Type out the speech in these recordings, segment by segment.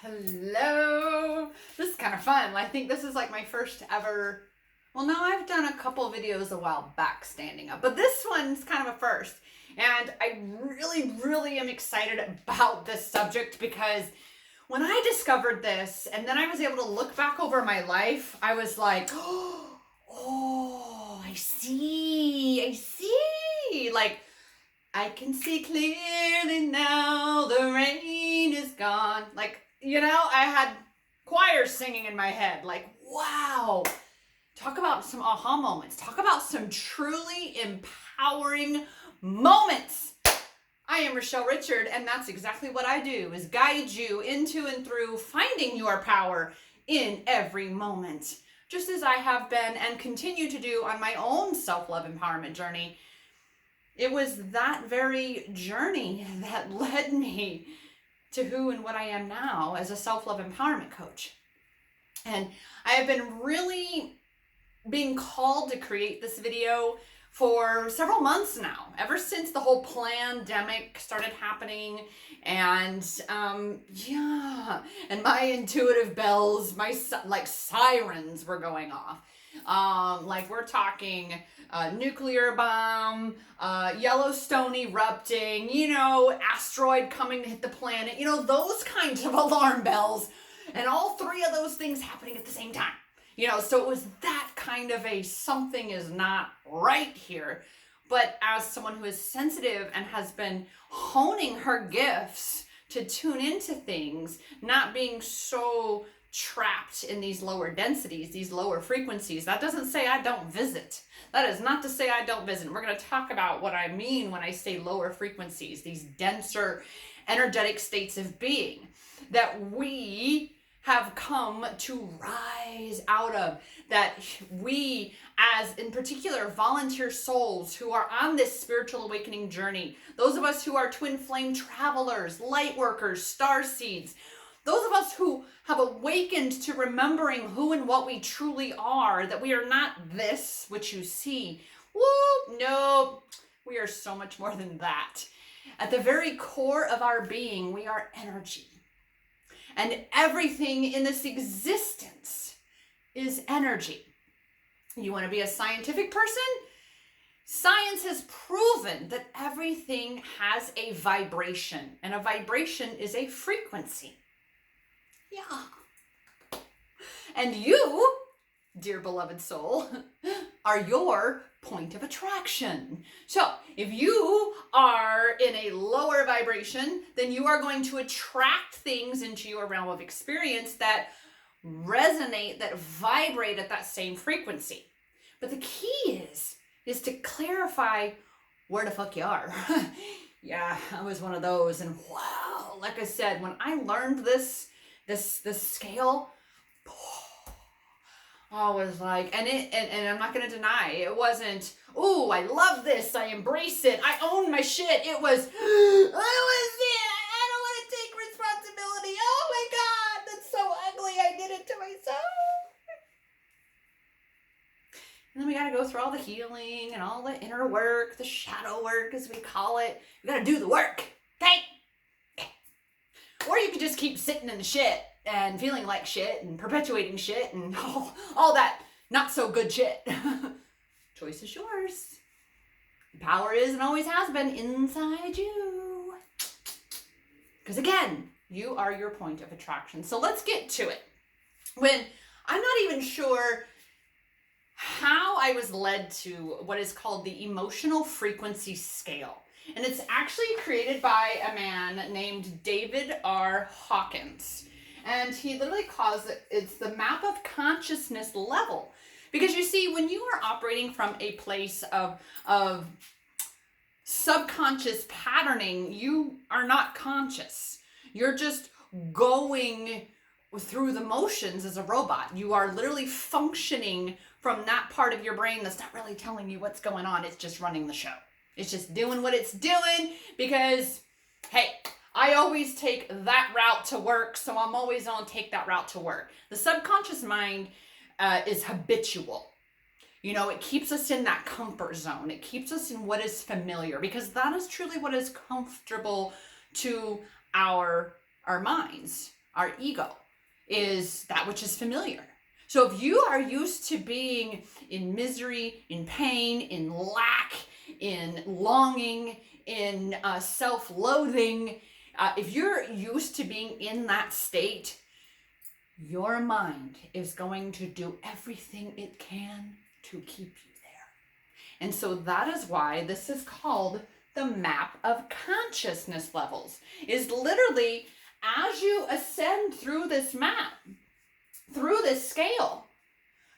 Hello. This is kind of fun. I think this is like my first ever. Well, no, I've done a couple videos a while back standing up, but this one's kind of a first. And I really am excited about this subject because when I discovered this and then I was able to look back over my life, I was like, oh, I see. Like, I can see clearly now, the rain is gone. Like, I had choirs singing in my head. Like, wow. Talk about some aha moments. Talk about some truly empowering moments. I am Rochelle Richard, and that's exactly what I do, is guide you into and through finding your power in every moment. Just as I have been and continue to do on my own self-love empowerment journey. It was that very journey that led me to who and what I am now as a self-love empowerment coach. And I have been really being called to create this video for several months now, ever since the whole pandemic started happening. And and my intuitive bells, my sirens were going off. Like we're talking nuclear bomb, Yellowstone erupting, asteroid coming to hit the planet, those kinds of alarm bells, and all three of those things happening at the same time. So it was that kind of a something is not right here. But as someone who is sensitive and has been honing her gifts to tune into things, not being so trapped in these lower densities, these lower frequencies. That doesn't say I don't visit. That is not to say I don't visit. We're going to talk about what I mean when I say lower frequencies, these denser energetic states of being that we have come to rise out of, that we, as in particular volunteer souls who are on this spiritual awakening journey, those of us who are twin flame travelers, light workers, star seeds, those of us who have awakened to remembering who and what we truly are, that we are not this which you see. Woo, no, we are so much more than that. At the very core of our being, we are energy. And everything in this existence is energy. You want to be a scientific person? Science has proven that everything has a vibration, and a vibration is a frequency. Yeah. And you, dear beloved soul, are your point of attraction. So if you are in a lower vibration, then you are going to attract things into your realm of experience that resonate, that vibrate at that same frequency. But the key is to clarify where the fuck you are. Yeah, I was one of those. And wow, like I said, when I learned this scale, I was like, and I'm not going to deny, it wasn't, ooh, I love this, I embrace it, I own my shit. It was, I don't want to take responsibility. Oh my God, that's so ugly. I did it to myself. And then we got to go through all the healing and all the inner work, the shadow work, as we call it. We got to do the work, okay? Or you could just keep sitting in the shit and feeling like shit and perpetuating shit and all that not so good shit. Choice is yours. Power is and always has been inside you. Because again, you are your point of attraction. So let's get to it. When I'm not even sure how I was led to what is called the emotional frequency scale. And it's actually created by a man named David R. Hawkins. And he literally calls it's the map of consciousness level. Because you see, when you are operating from a place of subconscious patterning, you are not conscious. You're just going through the motions as a robot. You are literally functioning from that part of your brain that's not really telling you what's going on. It's just running the show. It's just doing what it's doing because, hey, I always take that route to work, so I'm always going to take that route to work. The subconscious mind is habitual. It keeps us in that comfort zone. It keeps us in what is familiar because that is truly what is comfortable to our minds. our ego, is that which is familiar. So if you are used to being in misery, in pain, in lack, in longing, in self-loathing, if you're used to being in that state, your mind is going to do everything it can to keep you there. And so that is why this is called the map of consciousness levels. Is literally, as you ascend through this map, through this scale,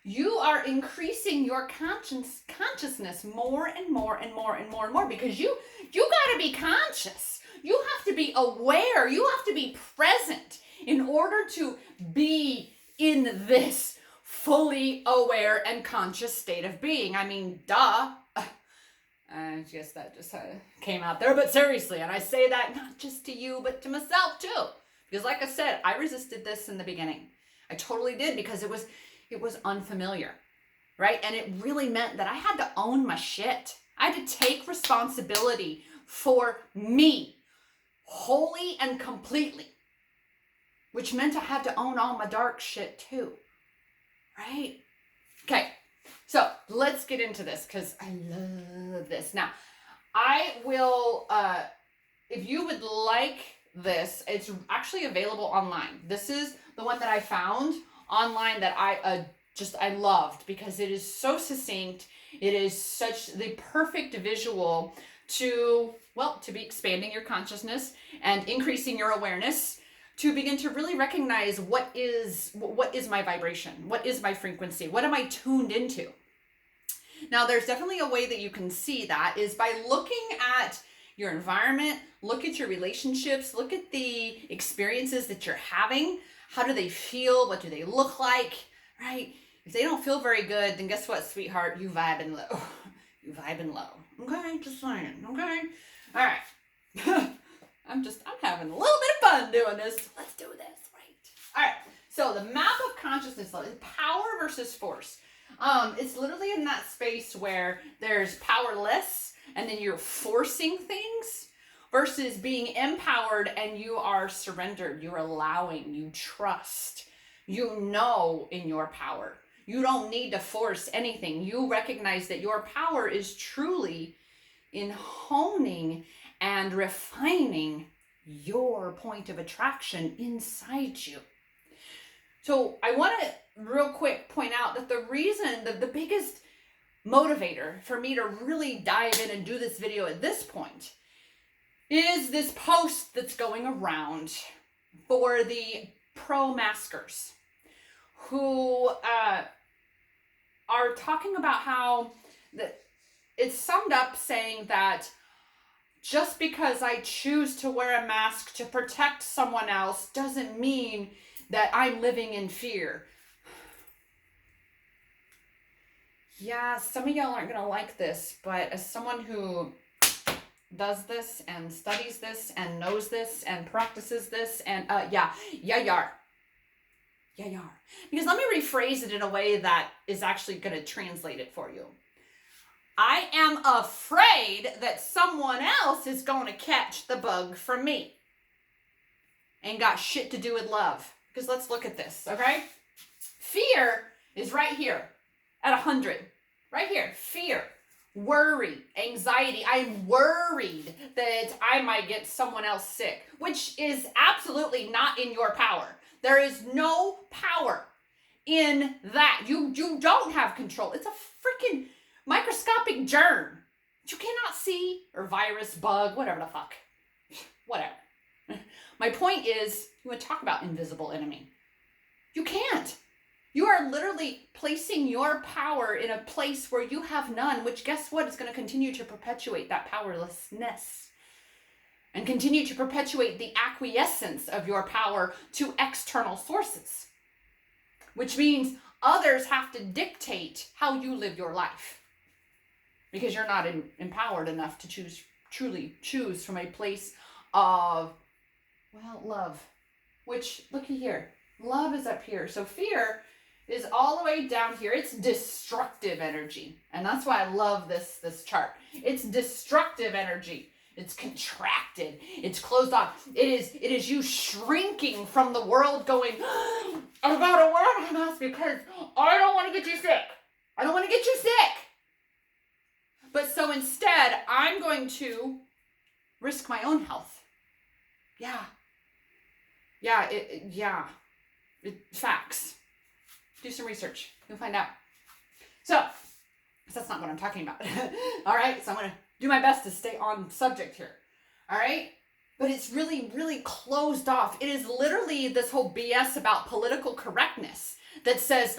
you are increasing your consciousness more and more and more and more and more, because you got to be conscious. You have to be aware. You have to be present in order to be in this fully aware and conscious state of being. I mean, duh. I guess that just came out there, but seriously, and I say that not just to you, but to myself too. Because like I said, I resisted this in the beginning. I totally did, because it was unfamiliar, right? And it really meant that I had to own my shit. I had to take responsibility for me, wholly and completely, which meant I had to own all my dark shit too, right? Okay, so let's get into this, because I love this. Now, I will, if you would like this, it's actually available online. This is the one that I found online that I loved, because it is so succinct. It is such the perfect visual to be expanding your consciousness and increasing your awareness, to begin to really recognize what is my vibration, what is my frequency, what am I tuned into. Now, there's definitely a way that you can see that is by looking at your environment, look at your relationships, look at the experiences that you're having. How do they feel? What do they look like? Right? If they don't feel very good, then guess what, sweetheart? You vibing low. You vibing low. Okay? Just saying. Okay? All right. I'm having a little bit of fun doing this. Let's do this, right? All right. So the map of consciousness is power versus force. It's literally in that space where there's powerless and then you're forcing things, versus being empowered and you are surrendered, you're allowing, you trust, you know in your power. You don't need to force anything. You recognize that your power is truly in honing and refining your point of attraction inside you. So I want to real quick point out that the reason, the biggest motivator for me to really dive in and do this video at this point is this post that's going around for the pro-maskers who are talking about how it's summed up saying that just because I choose to wear a mask to protect someone else doesn't mean that I'm living in fear. Yeah, some of y'all aren't going to like this, but as someone who does this and studies this and knows this and practices this and yar. Because let me rephrase it in a way that is actually going to translate it for you. I am afraid that someone else is going to catch the bug from me. Ain't got shit to do with love. Because let's look at this, okay? Fear is right here at 100. Right here, fear. Worry, anxiety. I'm worried that I might get someone else sick, which is absolutely not in your power. There is no power in that. You don't have control. It's a freaking microscopic germ that you cannot see, or virus, bug, whatever the fuck. Whatever. My point is, you want to talk about invisible enemy. You can't. You are literally placing your power in a place where you have none, which guess what? Is going to continue to perpetuate that powerlessness and continue to perpetuate the acquiescence of your power to external sources, which means others have to dictate how you live your life because you're not empowered enough to truly choose from a place of, love, which, looky here, love is up here. So fear is all the way down here. It's destructive energy. And that's why I love this chart. It's destructive energy. It's contracted. It's closed off. It is you shrinking from the world going, I gotta wear my mask because I don't want to get you sick. I don't want to get you sick. But so instead, I'm going to risk my own health. Yeah. Facts. Do some research. You'll find out. So, that's not what I'm talking about. All right, so I'm going to do my best to stay on subject here. All right? But it's really, really closed off. It is literally this whole BS about political correctness that says,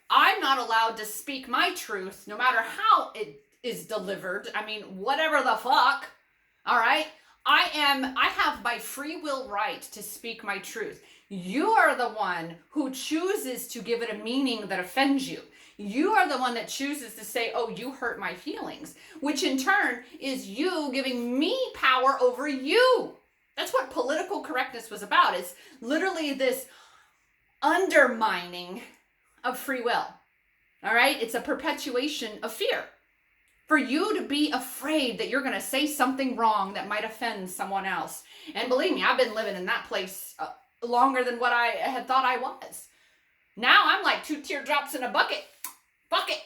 I'm not allowed to speak my truth no matter how it is delivered. I mean, whatever the fuck. All right? I have my free will right to speak my truth. You are the one who chooses to give it a meaning that offends you. You are the one that chooses to say, oh, you hurt my feelings, which in turn is you giving me power over you. That's what political correctness was about. It's literally this undermining of free will. All right? It's a perpetuation of fear. For you to be afraid that you're going to say something wrong that might offend someone else. And believe me, I've been living in that place longer than what I had thought I was. Now I'm like 2 teardrops in a bucket. Fuck it.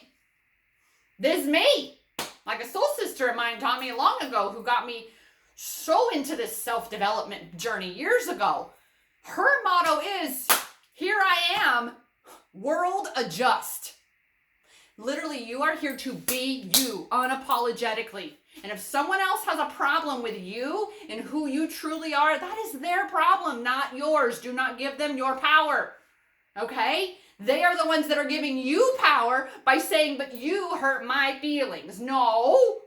This is me. Like a soul sister of mine taught me long ago who got me so into this self-development journey years ago. Her motto is, here I am, world adjust. Literally, you are here to be you unapologetically. And if someone else has a problem with you and who you truly are, that is their problem, not yours. Do not give them your power. Okay? They are the ones that are giving you power by saying, but you hurt my feelings. No.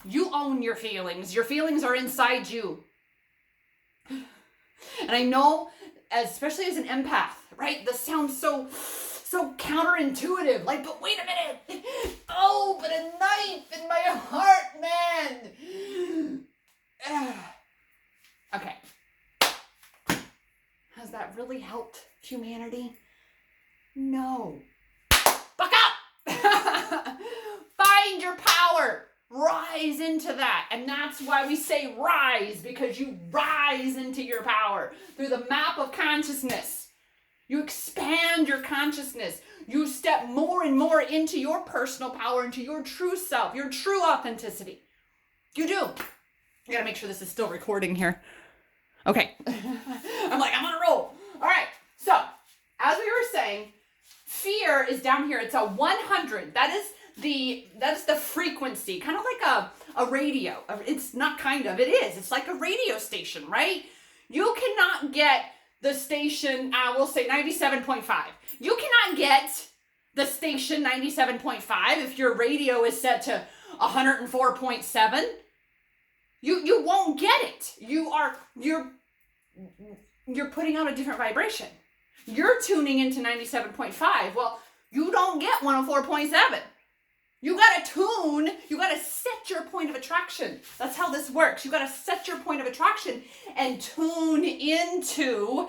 You own your feelings. Your feelings are inside you. And I know, especially as an empath, right? This sounds so counterintuitive. Like, but wait a minute. Oh, but a knife in my heart, man. Okay. Has that really helped humanity? No. Buck up! Find your power. Rise into that. And that's why we say rise, because you rise into your power through the map of consciousness. You expand your consciousness. You step more and more into your personal power, into your true self, your true authenticity. You do. I gotta make sure this is still recording here. Okay. I'm on a roll. All right. So, as we were saying, fear is down here. It's a 100. That is the frequency, kind of like a radio. It's not kind of, it is. It's like a radio station, right? You cannot get the station, we'll say 97.5. You cannot get the station 97.5 if your radio is set to 104.7. You won't get it. You're putting out a different vibration. You're tuning into 97.5. Well, you don't get 104.7. You gotta set your point of attraction. That's how this works. You gotta set your point of attraction and tune into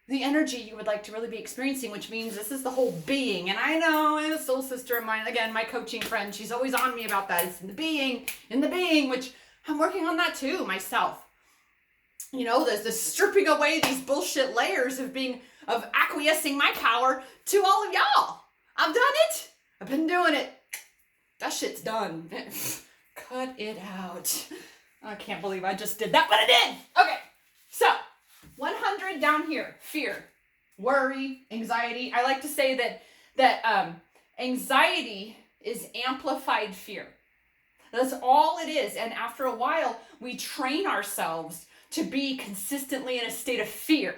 the energy you would like to really be experiencing, which means this is the whole being. And I know a soul sister of mine, again, my coaching friend, she's always on me about that. It's in the being, which I'm working on that too, myself. You know, there's the stripping away these bullshit layers of acquiescing my power to all of y'all. I've done it. I've been doing it. That shit's done. Cut it out. I can't believe I just did that, but I did. Okay, so 100 down here. Fear, worry, anxiety. I like to say that anxiety is amplified fear. That's all it is. And after a while, we train ourselves to be consistently in a state of fear.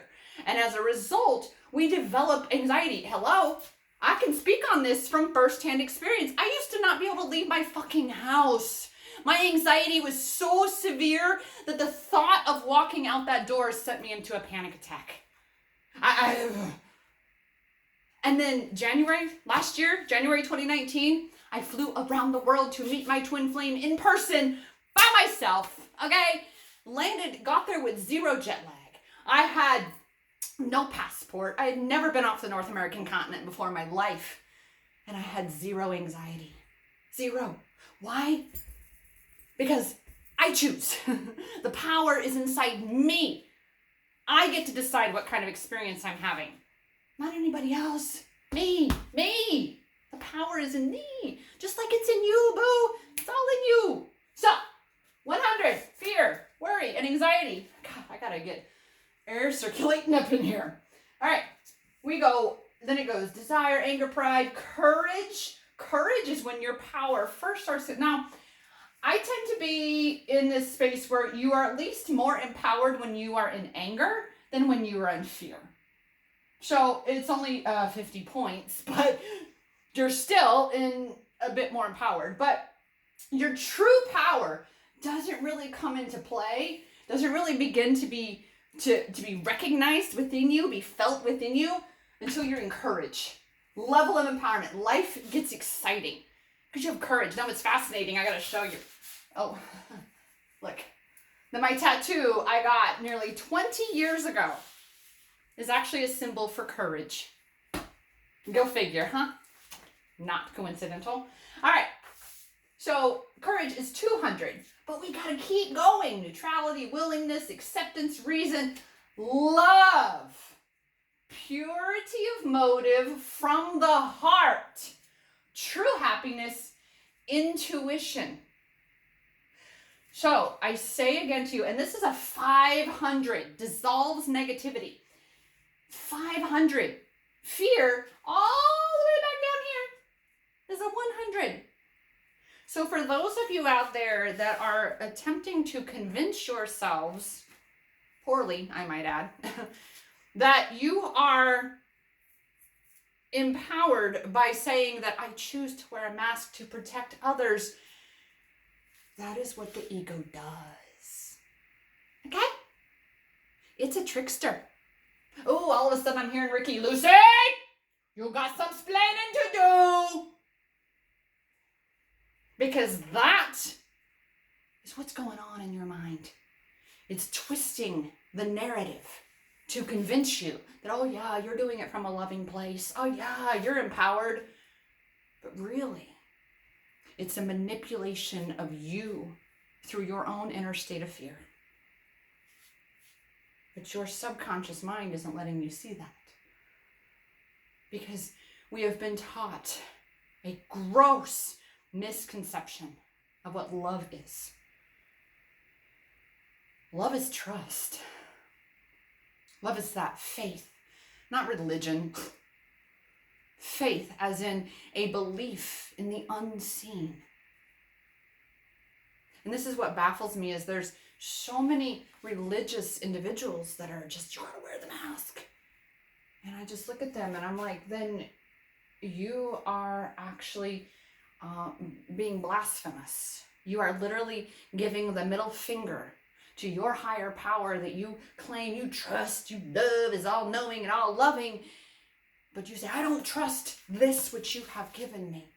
And as a result, we develop anxiety. Hello? I can speak on this from firsthand experience. I used to not be able to leave my fucking house. My anxiety was so severe that the thought of walking out that door sent me into a panic attack. And then last year, January 2019, I flew around the world to meet my twin flame in person by myself, okay? Got there with 0 jet lag. I had no passport. I had never been off the North American continent before in my life. And I had 0 anxiety. 0. Why? Because I choose. The power is inside me. I get to decide what kind of experience I'm having. Not anybody else. Me. The power is in me. Just like it's in you, boo. It's all in you. So, 100, fear, worry, and anxiety. God, I gotta get air circulating up in here. All right, then it goes desire, anger, pride, courage. Courage is when your power first starts to, now, I tend to be in this space where you are at least more empowered when you are in anger than when you are in fear. So it's only 50 points, but you're still in a bit more empowered. But your true power doesn't really come into play, doesn't really begin to be recognized within you, be felt within you until you're in courage. Level of empowerment. Life gets exciting because you have courage. Now it's fascinating. I got to show you. Oh, look. Then my tattoo I got nearly 20 years ago is actually a symbol for courage. Go figure, huh? Not coincidental. All right. So courage is 200, but we got to keep going. Neutrality, willingness, acceptance, reason, love, purity of motive from the heart, true happiness, intuition. So I say again to you, and this is a 500, dissolves negativity. 500. Fear, all the way back down here, is a 100. So for those of you out there that are attempting to convince yourselves, poorly, I might add, that you are empowered by saying that I choose to wear a mask to protect others, that is what the ego does. Okay? It's a trickster. Oh, all of a sudden I'm hearing Ricky, Lucy, you got some splaining to do. Because that is what's going on in your mind. It's twisting the narrative to convince you that, oh yeah, you're doing it from a loving place. Oh yeah, you're empowered. But really, it's a manipulation of you through your own inner state of fear. But your subconscious mind isn't letting you see that. Because we have been taught a gross misconception of what love is. Love is trust. Love is that faith, not religion. Faith as in a belief in the unseen. And this is what baffles me, is there's so many religious individuals that are just, you gotta wear the mask. And I just look at them and I'm like, then you are actually being blasphemous. You are literally giving the middle finger to your higher power that you claim you trust, you love, is all knowing and all loving. But you say, I don't trust this which you have given me.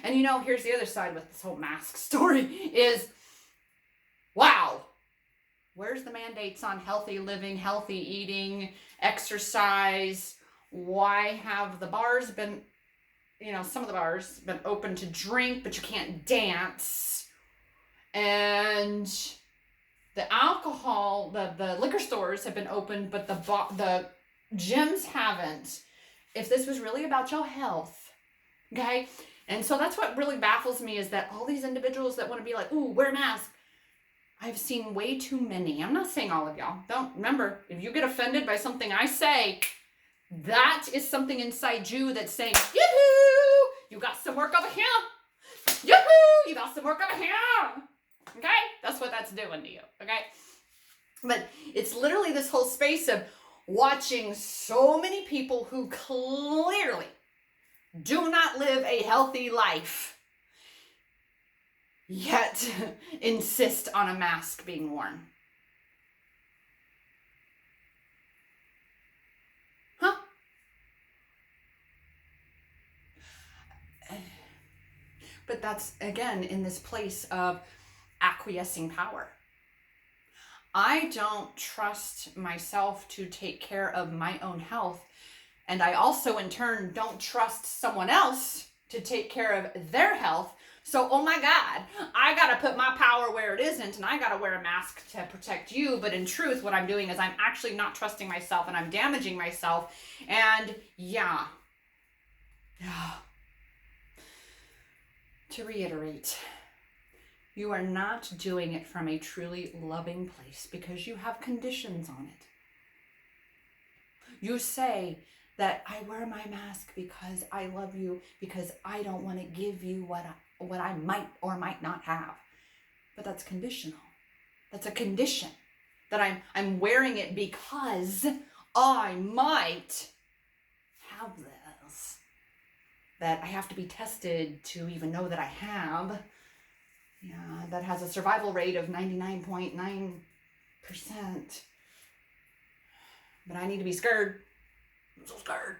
And you know, here's the other side with this whole mask story is, wow, where's the mandates on healthy living, healthy eating, exercise? Why have the bars been, some of the bars been open to drink, but you can't dance? And the alcohol, the liquor stores have been open, but the gyms haven't. If this was really about your health, okay? And so that's what really baffles me, is that all these individuals that want to be like, ooh, wear a mask. I've seen way too many. I'm not saying all of y'all. Don't remember, if you get offended by something I say, that is something inside you that's saying, yoo-hoo, you got some work over here. Yoo-hoo, you got some work over here. Okay? That's what that's doing to you. Okay? But it's literally this whole space of watching so many people who clearly do not live a healthy life, yet insist on a mask being worn. Huh? But that's, again, in this place of acquiescing power. I don't trust myself to take care of my own health. And I also, in turn, don't trust someone else to take care of their health. So, oh my God, I got to put my power where it isn't, and I got to wear a mask to protect you. But in truth, what I'm doing is I'm actually not trusting myself, and I'm damaging myself. And yeah. To reiterate, you are not doing it from a truly loving place because you have conditions on it. You say that I wear my mask because I love you, because I don't want to give you what I might or might not have. But that's conditional. That's a condition that I'm wearing it because I might have this. That I have to be tested to even know that I have. Yeah, that has a survival rate of 99.9%. But I need to be scared. I'm so scared.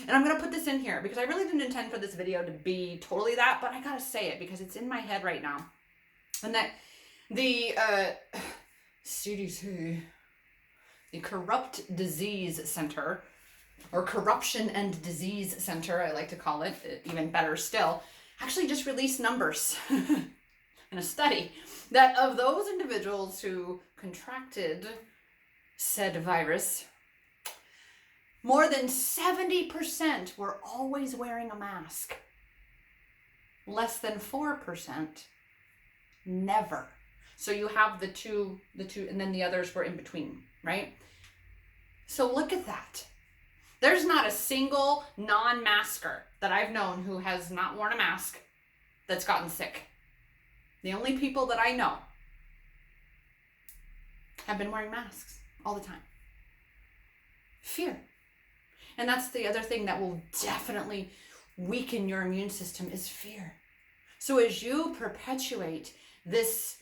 And I'm going to put this in here because I really didn't intend for this video to be totally that, but I got to say it because it's in my head right now. And that the CDC, the Corrupt Disease Center, or Corruption and Disease Center, I like to call it, even better still, actually just released numbers in a study that of those individuals who contracted said virus, more than 70% were always wearing a mask. Less than 4% never. So you have the two, and then the others were in between, right? So look at that. There's not a single non-masker that I've known who has not worn a mask that's gotten sick. The only people that I know have been wearing masks all the time. Fear. And that's the other thing that will definitely weaken your immune system is fear. So as you perpetuate this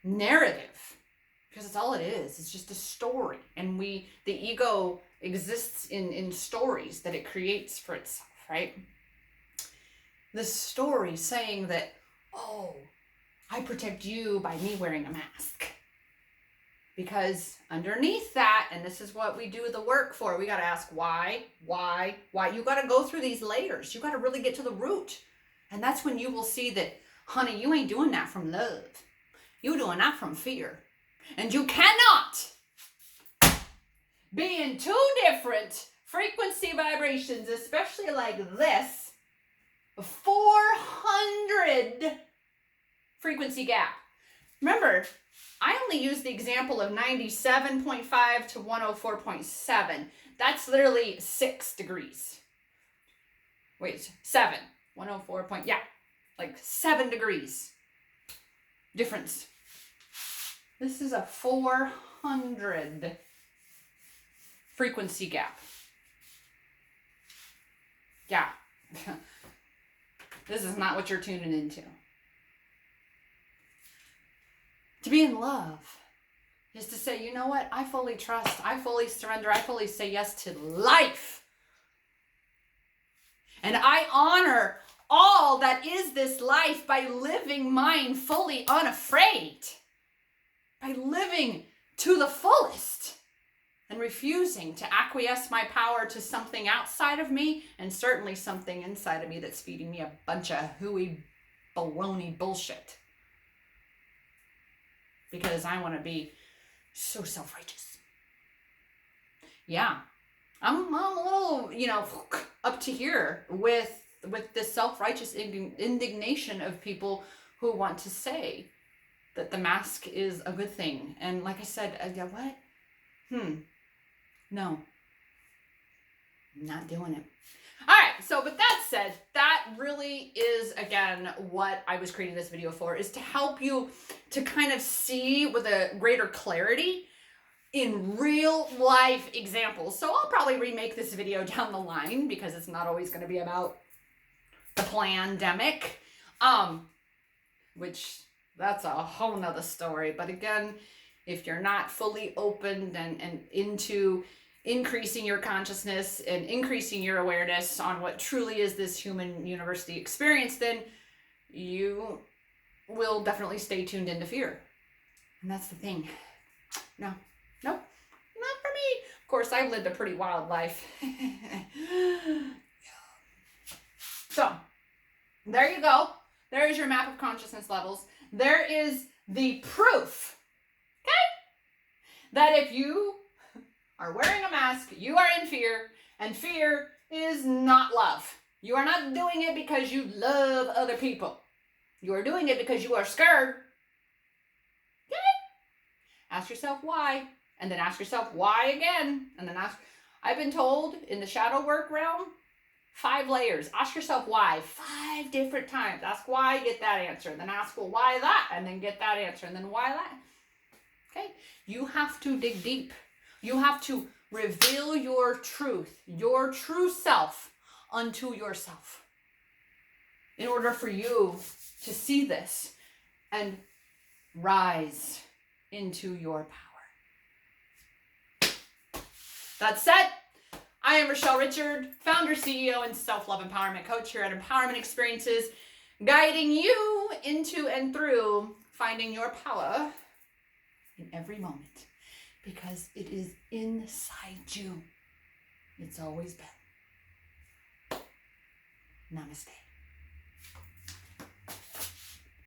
narrative, because that's all it is, it's just a story. And the ego exists in stories that it creates for itself, right? This story saying that, oh, I protect you by me wearing a mask. Because underneath that, and this is what we do the work for, we got to ask why. You got to go through these layers. You got to really get to the root. And that's when you will see that, honey, you ain't doing that from love. You're doing that from fear. And you cannot be in two different frequency vibrations, especially like this, 400 frequency gap. Remember, I only use the example of 97.5 to 104.7. That's literally 6 degrees. Wait, 7. 104 point, yeah, like 7 degrees difference. This is a 400 frequency gap. Yeah. This is not what you're tuning into. To be in love is to say, you know what? I fully trust. I fully surrender. I fully say yes to life. And I honor all that is this life by living mine fully unafraid. By living to the fullest. And refusing to acquiesce my power to something outside of me, and certainly something inside of me that's feeding me a bunch of hooey, baloney bullshit. Because I want to be so self-righteous. Yeah, I'm a little, up to here with this self-righteous indignation of people who want to say that the mask is a good thing. And like I said, what? No. I'm not doing it. All right, so with that said, that really is, again, what I was creating this video for, is to help you to kind of see with a greater clarity in real life examples. So I'll probably remake this video down the line because it's not always going to be about the pandemic, which that's a whole nother story. But again, if you're not fully opened and into increasing your consciousness and increasing your awareness on what truly is this human university experience, then you will definitely stay tuned into fear. And that's the thing. Nope, not for me. Of course, I've lived a pretty wild life. So, There you go. There is your map of consciousness levels. There is the proof, okay, that if you are wearing a mask, you are in fear, and fear is not love. You are not doing it because you love other people. You are doing it because you are scared. Okay? Ask yourself why, and then ask yourself why again, and then ask. I've been told in the shadow work realm, 5 layers. Ask yourself why 5 different times. Ask why, get that answer. Then ask, well, why that? And then get that answer. And then why that? Okay? You have to dig deep. You have to reveal your truth, your true self unto yourself in order for you to see this and rise into your power. That said, I am Rochelle Richard, founder, CEO, and self-love empowerment coach here at Empowerment Experiences, guiding you into and through finding your power in every moment, because it is inside you. It's always been. Namaste.